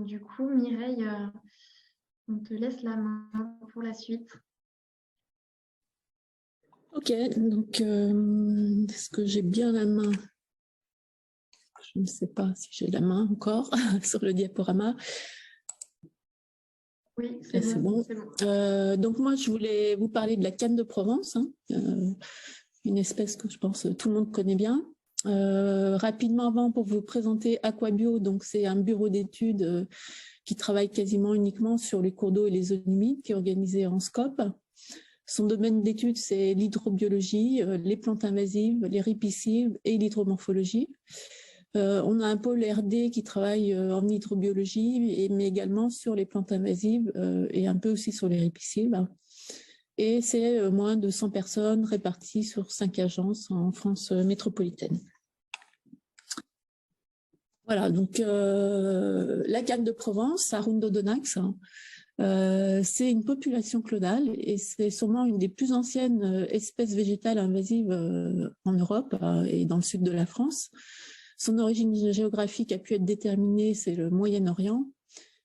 Du coup, Mireille, on te laisse la main pour la suite. Ok, donc est-ce que j'ai bien la main? Je ne sais pas si j'ai la main encore sur le diaporama. Oui, c'est bon. Donc moi, je voulais vous parler de la canne de Provence, une espèce que je pense tout le monde connaît bien. Rapidement avant, pour vous présenter Aquabio, donc c'est un bureau d'études qui travaille quasiment uniquement sur les cours d'eau et les zones humides, qui est organisé en SCOP. Son domaine d'étude, c'est l'hydrobiologie, les plantes invasives, les ripiscives et l'hydromorphologie. On a un pôle RD qui travaille en hydrobiologie, mais également sur les plantes invasives et un peu aussi sur les ripiscives. Et c'est moins de 100 personnes réparties sur 5 agences en France métropolitaine. Voilà, donc la canne de Provence, Arundodonax, c'est une population clonale et c'est sûrement une des plus anciennes espèces végétales invasives en Europe et dans le sud de la France. Son origine géographique a pu être déterminée, c'est le Moyen-Orient,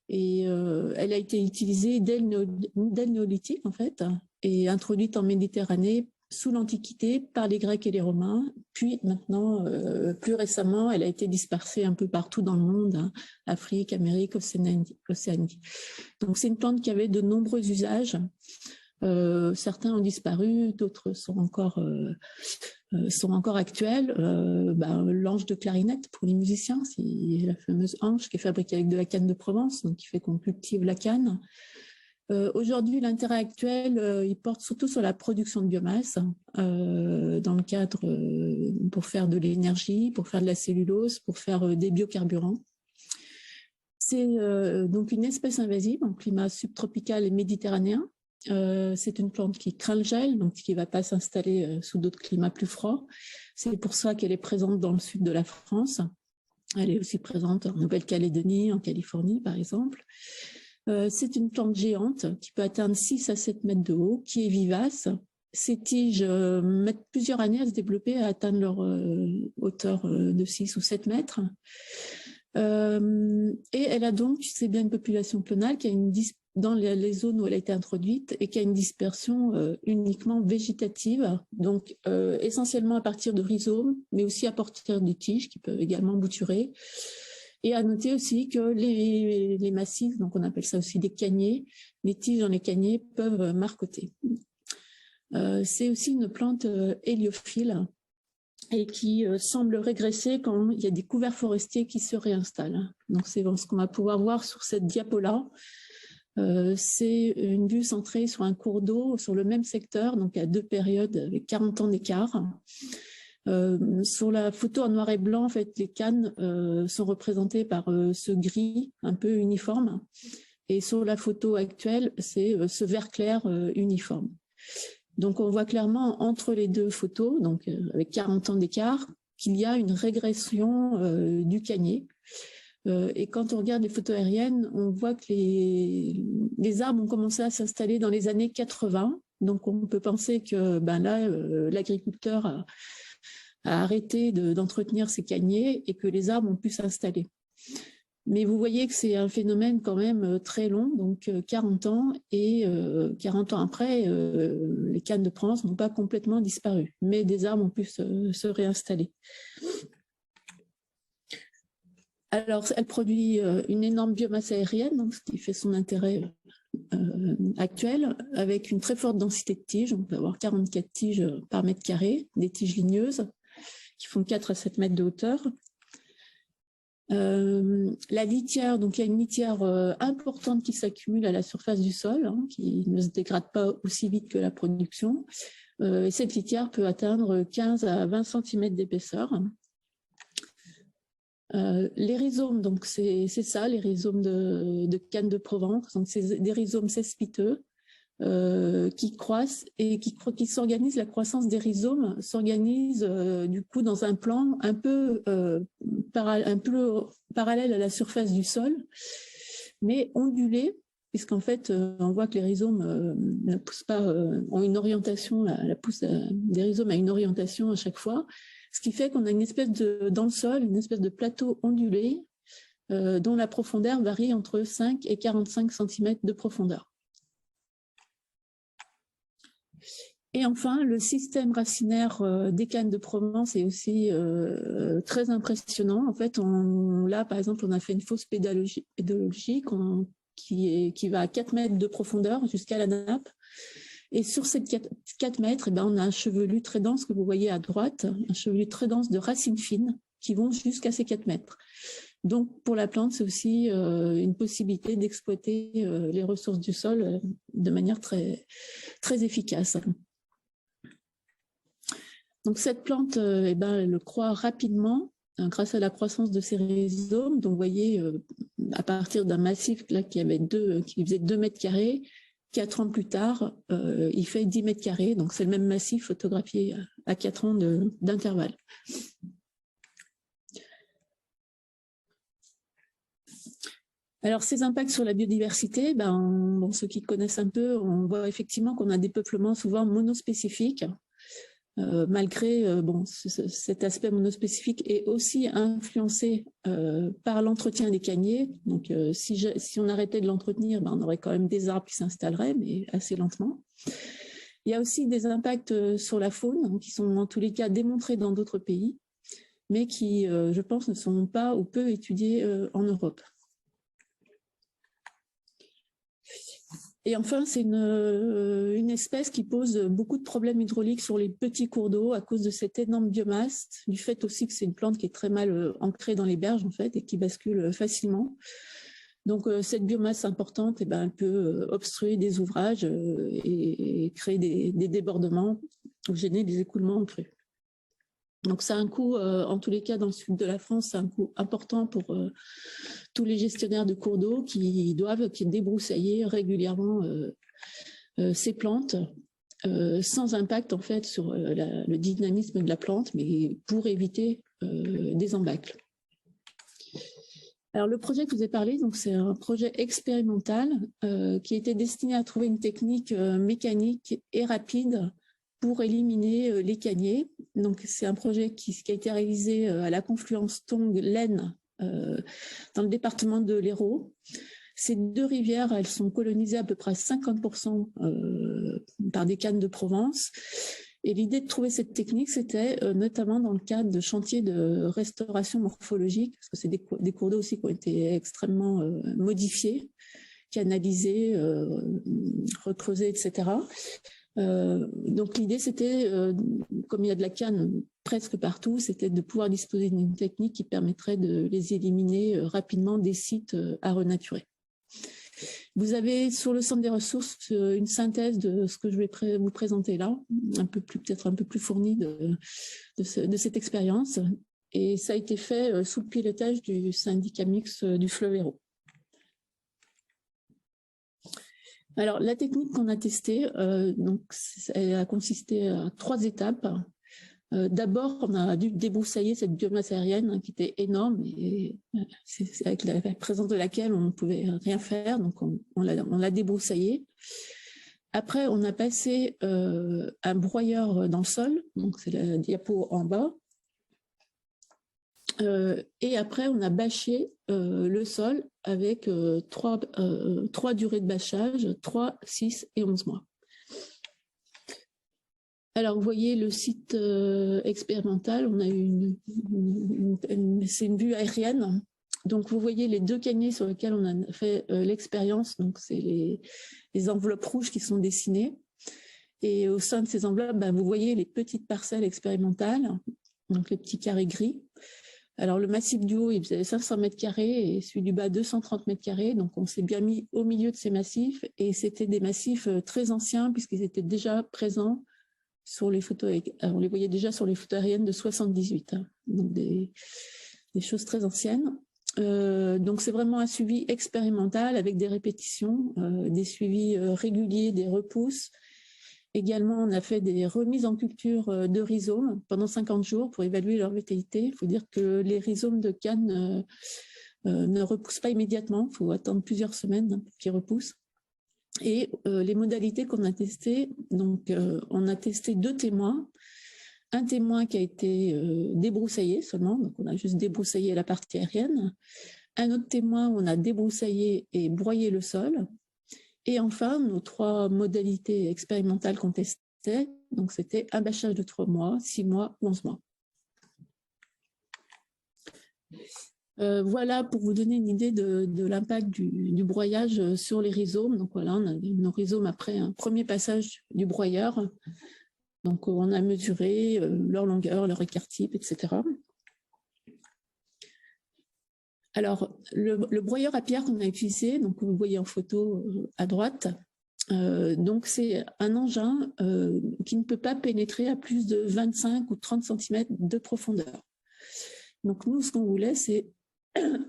et elle a été utilisée dès le néolithique en fait, et introduite en Méditerranée sous l'Antiquité par les Grecs et les Romains, puis maintenant, plus récemment, elle a été dispersée un peu partout dans le monde, Afrique, Amérique, Océanie. Donc c'est une plante qui avait de nombreux usages. Certains ont disparu, d'autres sont encore actuels. L'anche de clarinette pour les musiciens, c'est la fameuse anche qui est fabriquée avec de la canne de Provence, donc qui fait qu'on cultive la canne. Aujourd'hui, l'intérêt actuel, il porte surtout sur la production de biomasse, dans le cadre pour faire de l'énergie, pour faire de la cellulose, pour faire des biocarburants. C'est donc une espèce invasive en climat subtropical et méditerranéen. C'est une plante qui craint le gel, donc qui ne va pas s'installer sous d'autres climats plus froids. C'est pour ça qu'elle est présente dans le sud de la France. Elle est aussi présente en Nouvelle-Calédonie, en Californie par exemple. C'est une plante géante qui peut atteindre 6 à 7 mètres de haut, qui est vivace. Ces tiges mettent plusieurs années à se développer, à atteindre leur hauteur de 6 ou 7 mètres. Et elle a donc, c'est bien une population clonale qui a dans les zones où elle a été introduite et qui a une dispersion uniquement végétative, donc essentiellement à partir de rhizomes, mais aussi à partir de tiges qui peuvent également bouturer. Et à noter aussi que les massifs, donc on appelle ça aussi des caniers, les tiges dans les caniers peuvent marcoter. C'est aussi une plante héliophile et qui semble régresser quand il y a des couverts forestiers qui se réinstallent. Donc c'est ce qu'on va pouvoir voir sur cette diapo-là. C'est une vue centrée sur un cours d'eau sur le même secteur, donc à 2 périodes avec 40 ans d'écart. Sur la photo en noir et blanc, en fait, les cannes sont représentées par ce gris un peu uniforme. Et sur la photo actuelle, c'est ce vert clair uniforme. Donc, on voit clairement entre les deux photos, donc avec 40 ans d'écart, qu'il y a une régression du canier. Et quand on regarde les photos aériennes, on voit que les arbres ont commencé à s'installer dans les années 80. Donc, on peut penser que là, l'agriculteur a arrêté d'entretenir ces caniers et que les arbres ont pu s'installer. Mais vous voyez que c'est un phénomène quand même très long, donc 40 ans, et 40 ans après, les cannes de Provence n'ont pas complètement disparu, mais des arbres ont pu se réinstaller. Alors, elle produit une énorme biomasse aérienne, donc, ce qui fait son intérêt actuel, avec une très forte densité de tiges. On peut avoir 44 tiges par mètre carré, des tiges ligneuses, qui font 4 à 7 mètres de hauteur. La litière, donc il y a une litière importante qui s'accumule à la surface du sol, qui ne se dégrade pas aussi vite que la production. Et cette litière peut atteindre 15 à 20 cm d'épaisseur. Les rhizomes, donc c'est ça, les rhizomes de canne de Provence. Donc c'est des rhizomes cespiteux qui croissent et qui s'organisent. La croissance des rhizomes s'organise du coup dans un plan un peu parallèle à la surface du sol, mais ondulé, puisqu'en fait on voit que les rhizomes ne poussent pas, ont une orientation, la pousse des rhizomes a une orientation à chaque fois, ce qui fait qu'on a une espèce dans le sol, une espèce de plateau ondulé dont la profondeur varie entre 5 et 45 cm de profondeur. Et enfin, le système racinaire des cannes de Provence est aussi très impressionnant. En fait, là, par exemple, on a fait une fosse pédologique qui va à 4 mètres de profondeur jusqu'à la nappe. Et sur ces 4 mètres, eh ben, on a un chevelu très dense que vous voyez à droite, un chevelu très dense de racines fines qui vont jusqu'à ces 4 mètres. Donc, pour la plante, c'est aussi une possibilité d'exploiter les ressources du sol de manière très, très efficace. Donc, cette plante, eh ben, elle croît rapidement grâce à la croissance de ses rhizomes. Donc, vous voyez, à partir d'un massif là, qui faisait 2 mètres carrés, 4 ans plus tard, il fait 10 mètres carrés. Donc, c'est le même massif photographié à 4 ans d'intervalle. Alors, ces impacts sur la biodiversité, ceux qui connaissent un peu, on voit effectivement qu'on a des peuplements souvent monospécifiques. Malgré cet aspect monospécifique est aussi influencé par l'entretien des caniers. Donc, si on arrêtait de l'entretenir, on aurait quand même des arbres qui s'installeraient, mais assez lentement. Il y a aussi des impacts sur la faune, qui sont en tous les cas démontrés dans d'autres pays, mais qui, je pense, ne sont pas ou peu étudiés en Europe. Et enfin, c'est une espèce qui pose beaucoup de problèmes hydrauliques sur les petits cours d'eau à cause de cette énorme biomasse, du fait aussi que c'est une plante qui est très mal ancrée dans les berges en fait et qui bascule facilement. Donc cette biomasse importante, elle peut obstruer des ouvrages et créer des débordements ou gêner des écoulements en crue. Donc ça a un coût, en tous les cas dans le sud de la France, c'est un coût important pour tous les gestionnaires de cours d'eau qui doivent débroussailler régulièrement ces plantes sans impact en fait sur le dynamisme de la plante, mais pour éviter des embâcles. Alors le projet que je vous ai parlé, donc c'est un projet expérimental qui était destiné à trouver une technique mécanique et rapide pour éliminer les caniers. Donc c'est un projet qui a été réalisé à la confluence Tongue-Laine dans le département de l'Hérault. Ces deux rivières, elles sont colonisées à peu près 50% par des cannes de Provence. Et l'idée de trouver cette technique, c'était notamment dans le cadre de chantiers de restauration morphologique, parce que c'est des cours d'eau aussi qui ont été extrêmement modifiés, canalisés, recreusés, etc. Donc l'idée, c'était, comme il y a de la canne presque partout, c'était de pouvoir disposer d'une technique qui permettrait de les éliminer rapidement des sites à renaturer. Vous avez sur le centre des ressources une synthèse de ce que je vais vous présenter là, peut-être un peu plus fournie de cette expérience. Et ça a été fait sous le pilotage du syndicat mixte du fleuve Hérault. Alors, la technique qu'on a testée, elle a consisté à 3 étapes. D'abord, on a dû débroussailler cette biomasse aérienne qui était énorme et c'est avec la présence de laquelle on ne pouvait rien faire, donc on l'a débroussaillée. Après, on a passé un broyeur dans le sol, donc c'est la diapo en bas. Et après, on a bâché le sol avec 3 durées de bâchage, 3, 6 et 11 mois. Alors, vous voyez le site expérimental, on a c'est une vue aérienne. Donc, vous voyez les 2 caniers sur lesquels on a fait l'expérience. Donc, c'est les enveloppes rouges qui sont dessinées. Et au sein de ces enveloppes, vous voyez les petites parcelles expérimentales, donc les petits carrés gris. Alors, le massif du haut, il faisait 500 mètres carrés et celui du bas, 230 mètres carrés. Donc, on s'est bien mis au milieu de ces massifs. Et c'était des massifs très anciens puisqu'ils étaient déjà présents sur les photos. On les voyait déjà sur les photos aériennes de 78. Donc, des choses très anciennes. Donc, c'est vraiment un suivi expérimental avec des répétitions, des suivis réguliers, des repousses. Également, on a fait des remises en culture de rhizomes pendant 50 jours pour évaluer leur vitalité. Il faut dire que les rhizomes de canne ne repoussent pas immédiatement. Il faut attendre plusieurs semaines pour qu'ils repoussent. Et les modalités qu'on a testées, donc on a testé 2 témoins. Un témoin qui a été débroussaillé seulement, donc on a juste débroussaillé la partie aérienne. un autre témoin où on a débroussaillé et broyé le sol. Et enfin, nos 3 modalités expérimentales qu'on testait, donc c'était un bâchage de 3 mois, 6 mois ou 11 mois. Voilà pour vous donner une idée de l'impact du broyage sur les rhizomes. Donc voilà, on a nos rhizomes après un premier passage du broyeur. Donc on a mesuré leur longueur, leur écart-type, etc. Alors le broyeur à pierre qu'on a utilisé, donc vous voyez en photo à droite, donc c'est un engin qui ne peut pas pénétrer à plus de 25 ou 30 cm de profondeur. Donc nous, ce qu'on voulait, c'est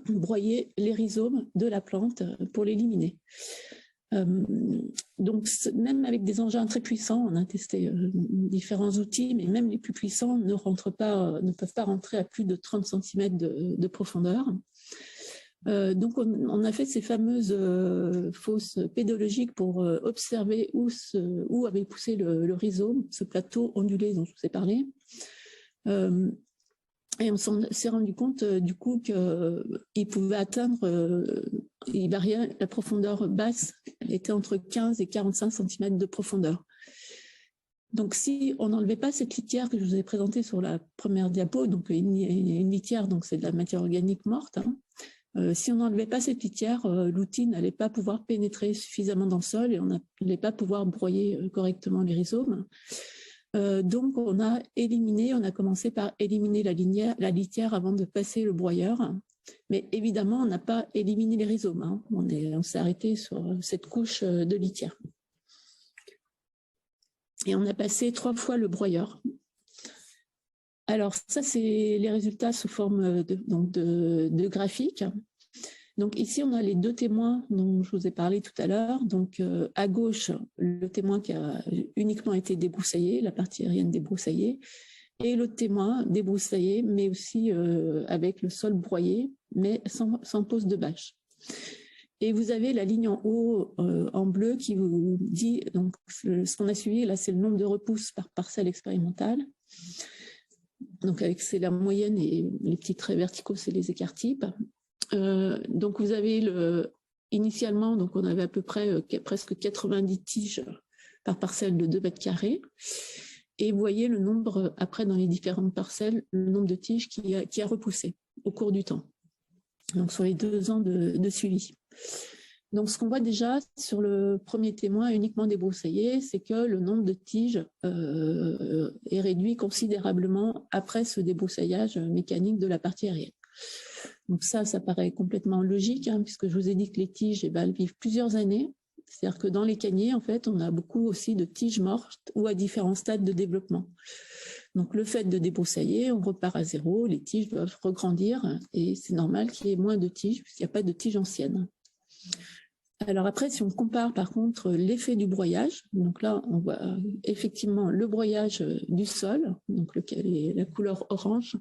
broyer les rhizomes de la plante pour l'éliminer. Donc même avec des engins très puissants, on a testé différents outils, mais même les plus puissants ne peuvent pas rentrer à plus de 30 cm de profondeur. Donc on a fait ces fameuses fosses pédologiques pour observer où avait poussé le rhizome, ce plateau ondulé dont je vous ai parlé. Et on s'est rendu compte du coup qu'il pouvait atteindre, il variait, la profondeur basse était entre 15 et 45 cm de profondeur. Donc si on n'enlevait pas cette litière que je vous ai présentée sur la première diapo, donc une litière, donc c'est de la matière organique morte, hein, si on n'enlevait pas cette litière, l'outil n'allait pas pouvoir pénétrer suffisamment dans le sol et on n'allait pas pouvoir broyer correctement les rhizomes. Donc on a commencé par éliminer la litière avant de passer le broyeur, mais évidemment on n'a pas éliminé les rhizomes, hein. On s'est arrêté sur cette couche de litière. Et on a passé 3 fois le broyeur. Alors ça c'est les résultats sous forme de graphique. Donc ici, on a les 2 témoins dont je vous ai parlé tout à l'heure. Donc à gauche, le témoin qui a uniquement été débroussaillé, la partie aérienne débroussaillée, et l'autre témoin débroussaillé, mais aussi avec le sol broyé, mais sans pose de bâche. Et vous avez la ligne en haut en bleu qui vous dit, donc ce qu'on a suivi, là c'est le nombre de repousses par parcelle expérimentale. Donc c'est la moyenne et les petits traits verticaux, c'est les écarts-types. Donc vous avez initialement, donc on avait à peu près presque 90 tiges par parcelle de 2 mètres carrés. Et vous voyez le nombre, après dans les différentes parcelles, le nombre de tiges qui a repoussé au cours du temps. Donc sur les 2 ans de suivi. Donc ce qu'on voit déjà sur le premier témoin uniquement débroussaillé, c'est que le nombre de tiges est réduit considérablement après ce débroussaillage mécanique de la partie aérienne. Donc ça paraît complètement logique, hein, puisque je vous ai dit que les tiges, elles vivent plusieurs années. C'est-à-dire que dans les caniers, en fait, on a beaucoup aussi de tiges mortes ou à différents stades de développement. Donc le fait de débroussailler, on repart à zéro, les tiges doivent regrandir et c'est normal qu'il y ait moins de tiges puisqu'il n'y a pas de tiges anciennes. Alors après, si on compare par contre l'effet du broyage, donc là on voit effectivement le broyage du sol, donc la couleur orange,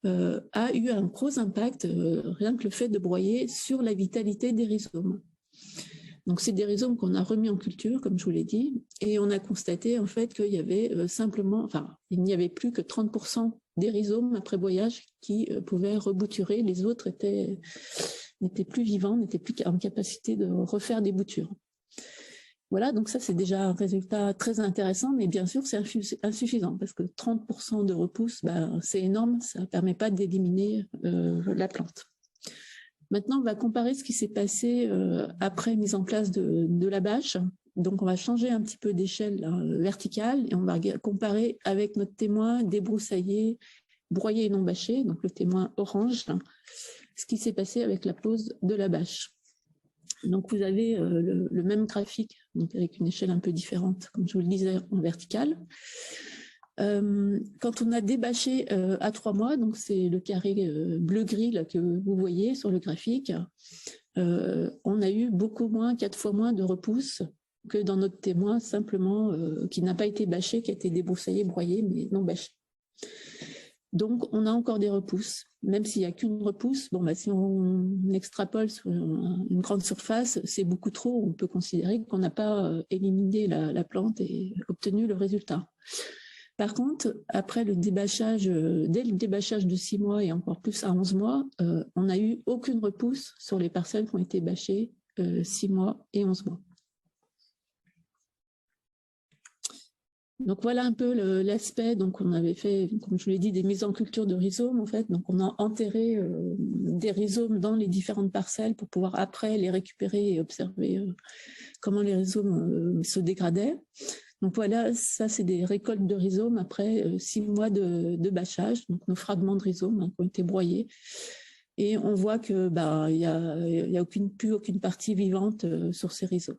a eu un gros impact, rien que le fait de broyer, sur la vitalité des rhizomes. Donc c'est des rhizomes qu'on a remis en culture, comme je vous l'ai dit, et on a constaté en fait qu'il y avait il n'y avait plus que 30% des rhizomes après broyage qui pouvaient rebouturer, les autres n'étaient plus vivants, n'étaient plus en capacité de refaire des boutures. Voilà, donc ça c'est déjà un résultat très intéressant, mais bien sûr c'est insuffisant parce que 30% de repousse, c'est énorme, ça ne permet pas d'éliminer la plante. Maintenant, on va comparer ce qui s'est passé après mise en place de la bâche. Donc on va changer un petit peu d'échelle verticale et on va comparer avec notre témoin débroussaillé, broyé et non bâché, donc le témoin orange, ce qui s'est passé avec la pose de la bâche. Donc vous avez le même graphique, donc avec une échelle un peu différente, comme je vous le disais, en verticale. Quand on a débâché à 3 mois, donc c'est le carré bleu-gris que vous voyez sur le graphique, on a eu beaucoup moins, 4 fois moins de repousses que dans notre témoin, simplement qui n'a pas été bâché, qui a été débroussaillé, broyé, mais non bâché. Donc, on a encore des repousses, même s'il n'y a qu'une repousse. Bon, si on extrapole sur une grande surface, c'est beaucoup trop. On peut considérer qu'on n'a pas éliminé la plante et obtenu le résultat. Par contre, après le débâchage, dès le débâchage de 6 mois et encore plus à 11 mois, on n'a eu aucune repousse sur les parcelles qui ont été bâchées 6 mois et 11 mois. Donc voilà un peu l'aspect. Donc on avait fait, comme je vous l'ai dit, des mises en culture de rhizomes en fait. Donc on a enterré des rhizomes dans les différentes parcelles pour pouvoir après les récupérer et observer comment les rhizomes se dégradaient. Donc voilà, ça c'est des récoltes de rhizomes après 6 mois de bâchage. Donc nos fragments de rhizomes qui ont été broyés. Et on voit que il y a plus aucune partie vivante sur ces rhizomes.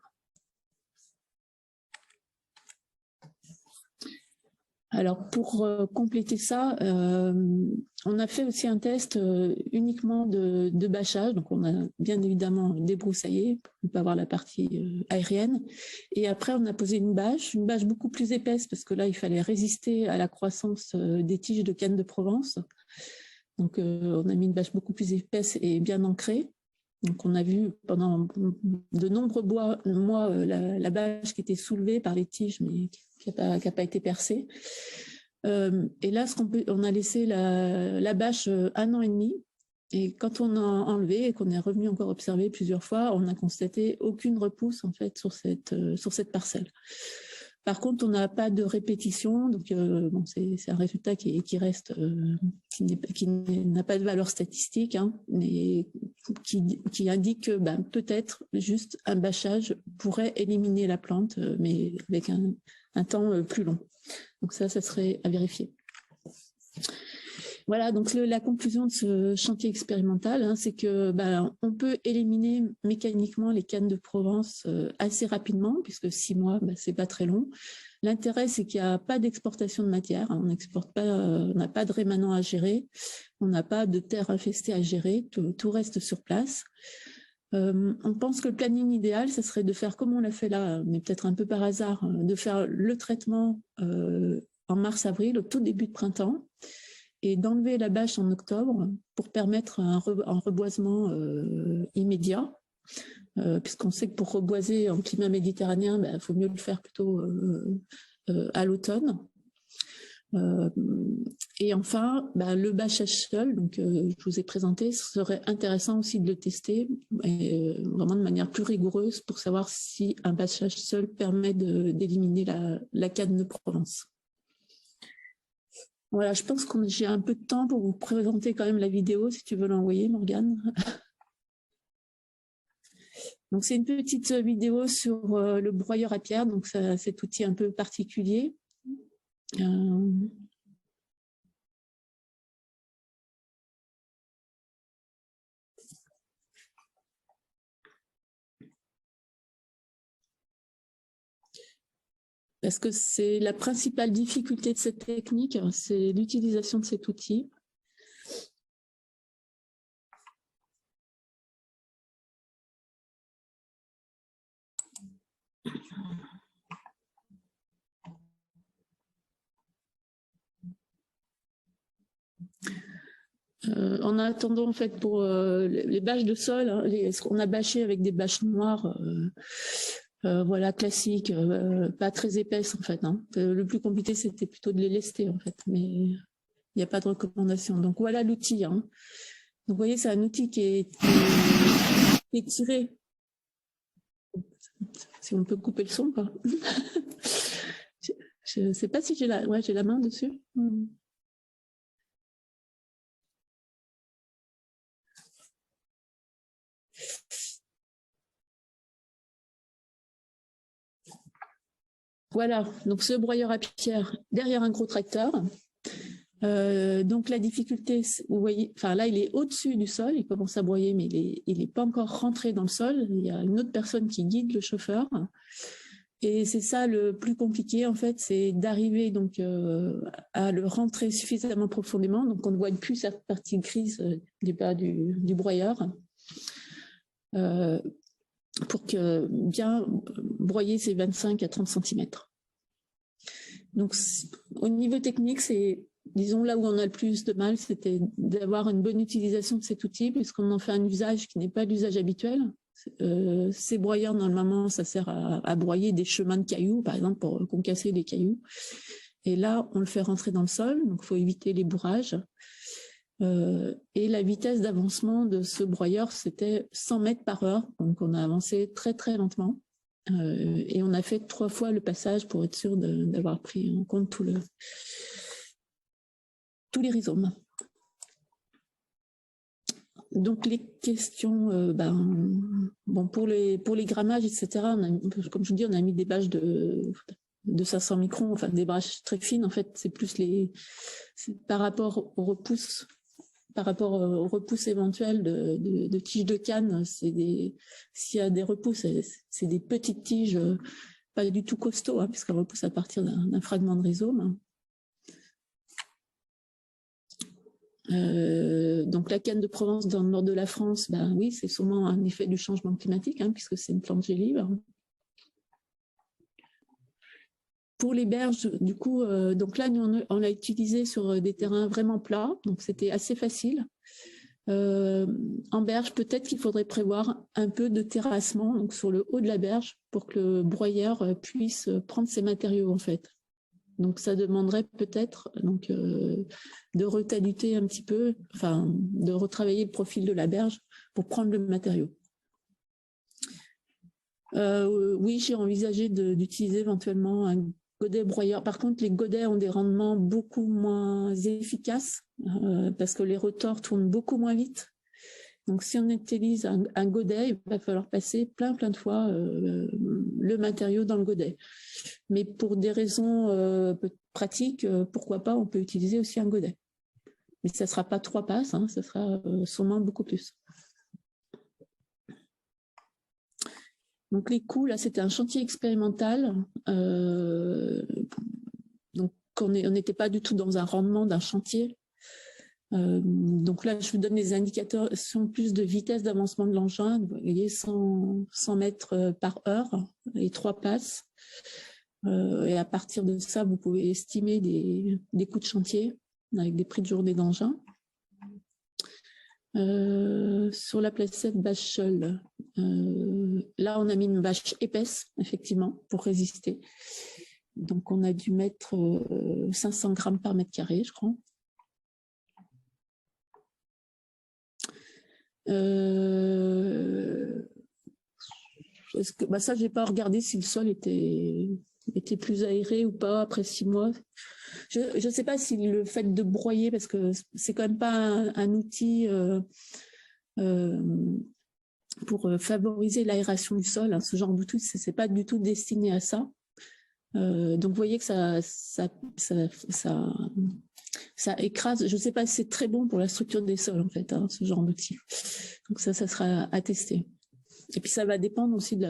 Alors, pour compléter ça, on a fait aussi un test uniquement de bâchage. Donc, on a bien évidemment débroussaillé pour ne pas avoir la partie aérienne. Et après, on a posé une bâche beaucoup plus épaisse parce que là, il fallait résister à la croissance des tiges de canne de Provence. Donc, on a mis une bâche beaucoup plus épaisse et bien ancrée. Donc, on a vu pendant de nombreux mois la bâche qui était soulevée par les tiges, mais qui n'a pas été percée. Et là, on a laissé la bâche 1 an et demi. Et quand on a enlevé et qu'on est revenu encore observer plusieurs fois, on n'a constaté aucune repousse en fait sur cette parcelle. Par contre, on n'a pas de répétition, donc bon, c'est un résultat qui reste, qui n'a pas de valeur statistique, hein, mais qui indique que peut-être juste un bâchage pourrait éliminer la plante, mais avec un temps plus long. Donc ça serait à vérifier. Voilà, donc la conclusion de ce chantier expérimental, hein, c'est que on peut éliminer mécaniquement les cannes de Provence assez rapidement, puisque 6 mois, c'est pas très long. L'intérêt, c'est qu'il n'y a pas d'exportation de matière, hein, on n'exporte pas, on n'a pas de rémanent à gérer, on n'a pas de terre infestée à gérer, tout reste sur place. On pense que le planning idéal, ce serait de faire comme on l'a fait là, mais peut-être un peu par hasard, de faire le traitement en mars-avril, au tout début de printemps, et d'enlever la bâche en octobre pour permettre un reboisement immédiat, puisqu'on sait que pour reboiser en climat méditerranéen, il faut mieux le faire plutôt à l'automne. Et enfin, le bâchage seul, donc je vous ai présenté, ce serait intéressant aussi de le tester vraiment de manière plus rigoureuse pour savoir si un bâchage seul permet d'éliminer la canne de Provence. Voilà, je pense que j'ai un peu de temps pour vous présenter quand même la vidéo, si tu veux l'envoyer, Morgane. Donc, c'est une petite vidéo sur le broyeur à pierre, donc cet outil un peu particulier. Parce que c'est la principale difficulté de cette technique, c'est l'utilisation de cet outil. En attendant, en fait, pour les bâches de sol, hein, ce qu'on a bâché avec des bâches noires, voilà, classiques, pas très épaisses, en fait. Hein. Le plus compliqué, c'était plutôt de les lester, en fait, mais il n'y a pas de recommandation. Donc, voilà l'outil. Hein. Donc, vous voyez, c'est un outil qui est tiré. Si on peut couper le son, quoi. Je ne sais pas si j'ai la main dessus. Voilà, donc ce broyeur à pierre derrière un gros tracteur. Donc la difficulté, vous voyez, enfin là il est au-dessus du sol, il commence à broyer, mais il n'est pas encore rentré dans le sol. Il y a une autre personne qui guide le chauffeur. Et c'est ça le plus compliqué en fait, c'est d'arriver donc à le rentrer suffisamment profondément. Donc on ne voit plus cette partie grise du bas du broyeur. Pour bien broyer ces 25 à 30 cm. Donc, au niveau technique, c'est, disons, là où on a le plus de mal, c'était d'avoir une bonne utilisation de cet outil, puisqu'on en fait un usage qui n'est pas l'usage habituel. Ces broyeurs, normalement, ça sert à broyer des chemins de cailloux, par exemple, pour concasser les cailloux. Et là, on le fait rentrer dans le sol, donc il faut éviter les bourrages. Et la vitesse d'avancement de ce broyeur, c'était 100 mètres par heure. Donc, on a avancé très, très lentement. Et on a fait 3 fois le passage pour être sûr d'avoir pris en compte tous les rhizomes. Donc, les questions, bon, pour les grammages, etc., comme je vous dis, on a mis des bâches de 500 microns, enfin des bâches très fines. En fait, c'est plus par rapport aux repousses éventuelles de tiges de canne. S'il y a des repousses, c'est des petites tiges, pas du tout costauds, puisqu'elles repoussent à partir d'un fragment de rhizome. Donc la canne de Provence dans le nord de la France, oui, c'est sûrement un effet du changement climatique, puisque c'est une plante gélive. Pour les berges, du coup, donc là, nous, on l'a utilisé sur des terrains vraiment plats, donc c'était assez facile. En berge, peut-être qu'il faudrait prévoir un peu de terrassement, donc sur le haut de la berge, pour que le broyeur puisse prendre ses matériaux, en fait. Donc, ça demanderait peut-être de retaluter un petit peu, enfin, de retravailler le profil de la berge pour prendre le matériau. Oui, j'ai envisagé d'utiliser éventuellement un godet broyeur. Par contre, les godets ont des rendements beaucoup moins efficaces parce que les rotors tournent beaucoup moins vite. Donc, si on utilise un godet, il va falloir passer plein de fois le matériau dans le godet. Mais pour des raisons pratiques, pourquoi pas, on peut utiliser aussi un godet. Mais ça ne sera pas 3 passes, ça sera sûrement beaucoup plus. Donc les coûts, là, c'était un chantier expérimental. Donc on n'était pas du tout dans un rendement d'un chantier. Donc là, je vous donne les indicateurs, sont plus de vitesse d'avancement de l'engin. Vous voyez, 100 mètres par heure et 3 passes. Et à partir de ça, vous pouvez estimer des coûts de chantier avec des prix de journée d'engin. Sur la placette Bachel, là, on a mis une bâche épaisse, effectivement, pour résister. Donc, on a dû mettre 500 grammes par mètre carré, je crois. Ça, je n'ai pas regardé si le sol était plus aéré ou pas après 6 mois. Je ne sais pas si le fait de broyer, parce que c'est quand même pas un outil pour favoriser l'aération du sol, ce genre d'outil, c'est pas du tout destiné à ça. Donc vous voyez que ça écrase. Je ne sais pas si c'est très bon pour la structure des sols en fait, ce genre d'outil. Donc ça sera à tester. Et puis ça va dépendre aussi de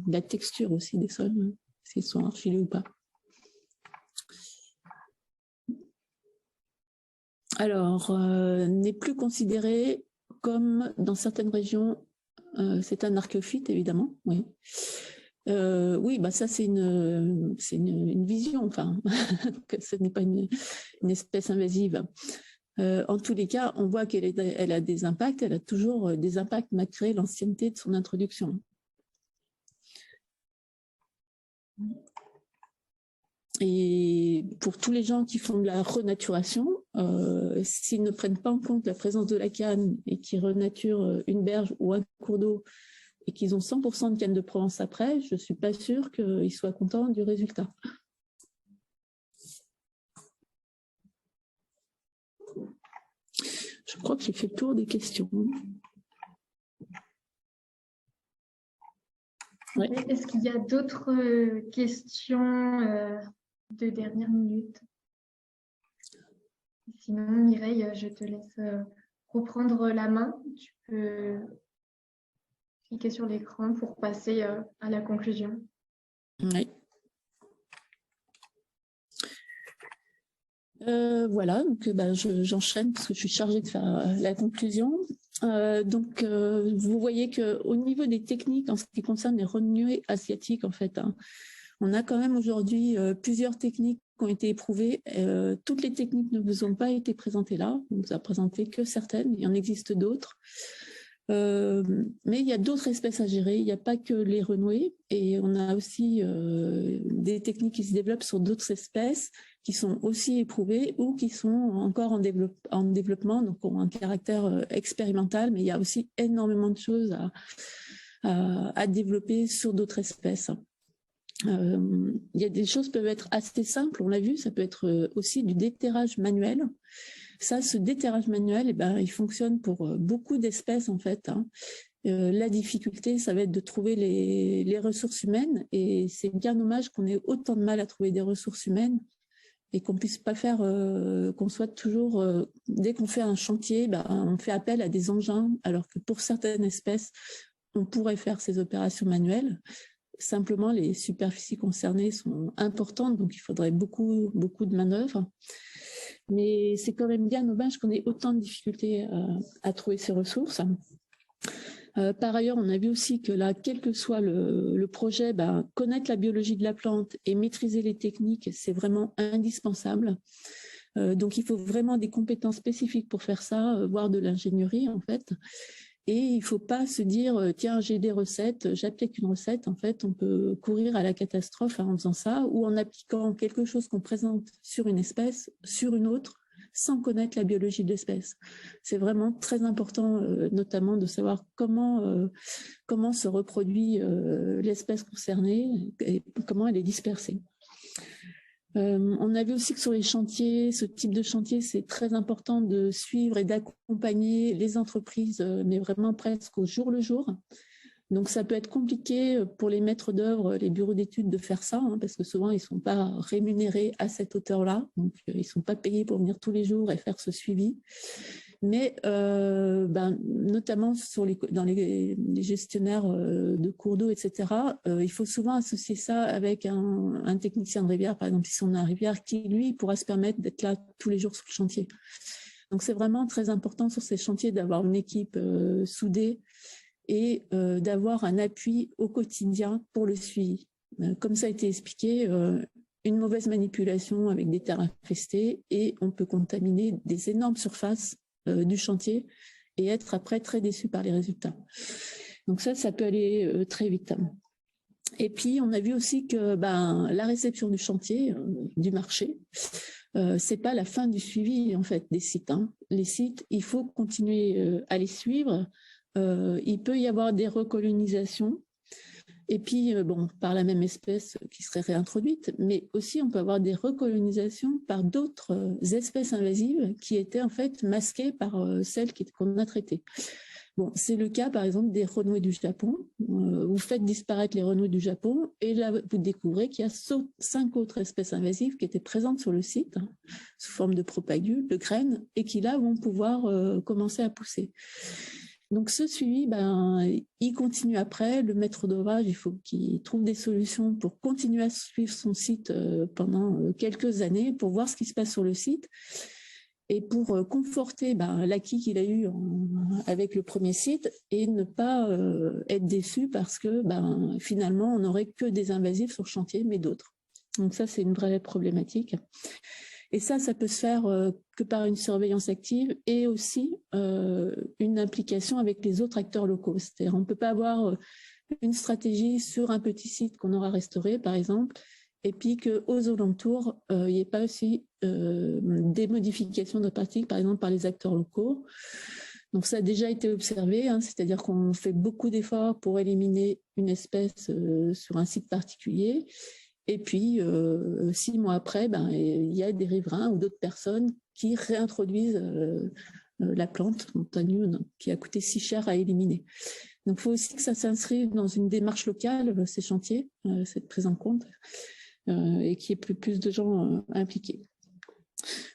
la texture aussi des sols, s'ils sont argileux ou pas. Alors, n'est plus considéré comme dans certaines régions, c'est un archéophyte évidemment, oui. Oui, ça c'est une vision, enfin, que ce n'est pas une espèce invasive. En tous les cas, on voit qu'elle a des impacts, elle a toujours des impacts malgré l'ancienneté de son introduction. Et pour tous les gens qui font de la renaturation, s'ils ne prennent pas en compte la présence de la canne et qui renaturent une berge ou un cours d'eau et qu'ils ont 100% de canne de Provence après, je ne suis pas sûre qu'ils soient contents du résultat. Je crois que j'ai fait le tour des questions. Ouais. Est-ce qu'il y a d'autres questions de dernière minute? Sinon, Mireille, je te laisse reprendre la main. Tu peux cliquer sur l'écran pour passer à la conclusion. Oui. Voilà, donc j'enchaîne parce que je suis chargée de faire la conclusion. Vous voyez qu'au niveau des techniques, en ce qui concerne les renouées asiatiques, en fait, on a quand même aujourd'hui plusieurs techniques qui ont été éprouvées. Toutes les techniques ne vous ont pas été présentées là. On ne vous a présenté que certaines. Il y en existe d'autres. Mais il y a d'autres espèces à gérer. Il n'y a pas que les renouées. Et on a aussi des techniques qui se développent sur d'autres espèces qui sont aussi éprouvés ou qui sont encore en développement, donc ont un caractère expérimental, mais il y a aussi énormément de choses à développer sur d'autres espèces. Il y a des choses qui peuvent être assez simples, on l'a vu, ça peut être aussi du déterrage manuel. Ça, ce déterrage manuel, eh ben, il fonctionne pour beaucoup d'espèces en fait. La difficulté, ça va être de trouver les ressources humaines, et c'est bien dommage qu'on ait autant de mal à trouver des ressources humaines et qu'on puisse pas faire, qu'on soit toujours, dès qu'on fait un chantier, ben, on fait appel à des engins, alors que pour certaines espèces, on pourrait faire ces opérations manuelles. Simplement, les superficies concernées sont importantes, donc il faudrait beaucoup de manœuvres. Mais c'est quand même bien dommage qu'on ait autant de difficultés à trouver ces ressources. Par ailleurs, on a vu aussi que là, quel que soit le projet, ben, connaître la biologie de la plante et maîtriser les techniques, c'est vraiment indispensable. Donc, il faut vraiment des compétences spécifiques pour faire ça, voire de l'ingénierie en fait. Et il ne faut pas se dire, tiens, j'ai des recettes, j'applique une recette. En fait, on peut courir à la catastrophe en faisant ça, ou en appliquant quelque chose qu'on présente sur une espèce, sur une autre, sans connaître la biologie de l'espèce. C'est vraiment très important, notamment de savoir comment se reproduit l'espèce concernée et comment elle est dispersée. On a vu aussi que sur les chantiers, ce type de chantier, c'est très important de suivre et d'accompagner les entreprises, mais vraiment presque au jour le jour. Donc, ça peut être compliqué pour les maîtres d'œuvre, les bureaux d'études de faire ça, parce que souvent, ils ne sont pas rémunérés à cette hauteur-là. Donc, ils ne sont pas payés pour venir tous les jours et faire ce suivi. Mais notamment dans les gestionnaires de cours d'eau, etc., il faut souvent associer ça avec un technicien de rivière, par exemple, si on a un rivière, qui, lui, pourra se permettre d'être là tous les jours sur le chantier. Donc, c'est vraiment très important sur ces chantiers d'avoir une équipe soudée et d'avoir un appui au quotidien pour le suivi. Comme ça a été expliqué, une mauvaise manipulation avec des terres infestées et on peut contaminer des énormes surfaces du chantier et être après très déçu par les résultats. Donc ça peut aller très vite. Et puis, on a vu aussi que la réception du chantier, du marché, c'est pas la fin du suivi en fait des sites. Les sites, il faut continuer à les suivre. Il peut y avoir des recolonisations, et puis par la même espèce qui serait réintroduite, mais aussi on peut avoir des recolonisations par d'autres espèces invasives qui étaient en fait masquées par celles qu'on a traitées. Bon, c'est le cas par exemple des renouées du Japon. Vous faites disparaître les renouées du Japon et là vous découvrez qu'il y a 5 autres espèces invasives qui étaient présentes sur le site sous forme de propagules, de graines, et qui là vont pouvoir commencer à pousser. Donc ce suivi, il continue après. Le maître d'ouvrage, il faut qu'il trouve des solutions pour continuer à suivre son site pendant quelques années, pour voir ce qui se passe sur le site et pour conforter l'acquis qu'il a eu avec le premier site et ne pas être déçu parce que finalement, on n'aurait que des invasifs sur le chantier, mais d'autres. Donc ça, c'est une vraie problématique. Et ça peut se faire que par une surveillance active et aussi une implication avec les autres acteurs locaux. C'est-à-dire, on ne peut pas avoir une stratégie sur un petit site qu'on aura restauré, par exemple, et puis qu'aux alentours, il n'y ait pas aussi des modifications de pratiques, par exemple, par les acteurs locaux. Donc, ça a déjà été observé, c'est-à-dire qu'on fait beaucoup d'efforts pour éliminer une espèce sur un site particulier. Et puis, 6 mois après, il y a des riverains ou d'autres personnes qui réintroduisent la plante montagneuse qui a coûté si cher à éliminer. Donc, il faut aussi que ça s'inscrive dans une démarche locale, ces chantiers, cette prise en compte, et qu'il y ait plus de gens impliqués.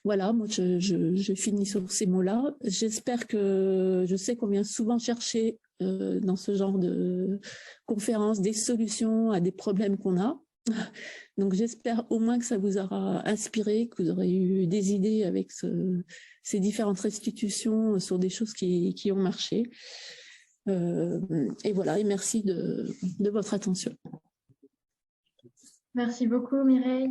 Voilà, moi, je finis sur ces mots-là. J'espère que, je sais qu'on vient souvent chercher dans ce genre de conférences des solutions à des problèmes qu'on a. Donc j'espère au moins que ça vous aura inspiré, que vous aurez eu des idées avec ces différentes restitutions sur des choses qui ont marché. Et voilà, et merci de votre attention. Merci beaucoup Mireille.